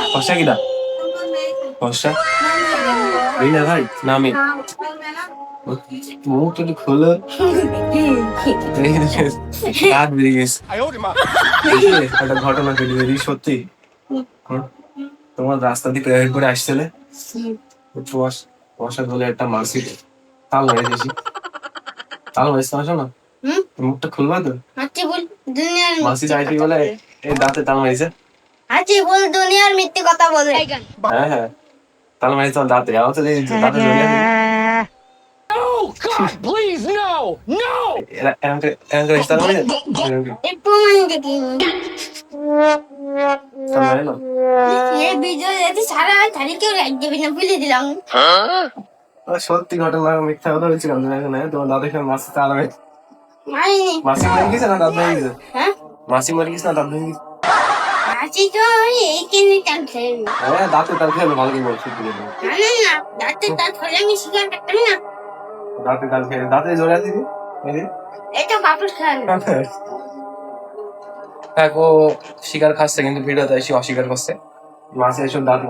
ফসা কিনা ফসা এই না ভাই না আমি মুখ তো খুলে রাত বেরিয়ে গেছে একটা ঘটনা ঘটে বেরি সত্যি তোমার রাস্তা দিয়ে প্রাইভেট করে আসছিলে বসা বলে একটা মাসি তাল মেরেছি তাল মেরেছে আসো না মুখটা খুলবা তো মাসি চাইছি বলে এই দাঁতে তাল মেরেছে বল দুনিয়ার মিথ্যে কথা বলে। হ্যাঁ হ্যাঁ তাল মেরেছে তোমার দাঁতে আমার তো দাঁতে জড়িয়ে তাল মেরেছে এই প্রমাণ দেখি তাল মেরেলো এই ভিডিও দেখি সারা তারিখ কেউ লাইক দেবে না বলে দিলাম। সত্যি ঘটনা মিথ্যা কথা বলছিলাম না তোমার দাদা এখানে মাসি তাল মেরেছে মারিনি। মাসি মরে গেছে না দাঁত ভেঙে গেছে হ্যাঁ মাসি মরে গেছে না দাঁত ভেঙে গেছে আছি তো এইখানে টান খেয়ে হ্যাঁ দাঁতে তাল খেয়ে ভালো করে বলছি না দাঁতে দাঁত হলে আমি শিকার করতাম না। দাঁতে তাল খেয়ে দাঁতে জোরে দিবি এটা বাপুর খেয়াল ও শিকার খাচ্ছে কিন্তু ভিডিওতে এসে অস্বীকার করছে মাসে এসব দাঁত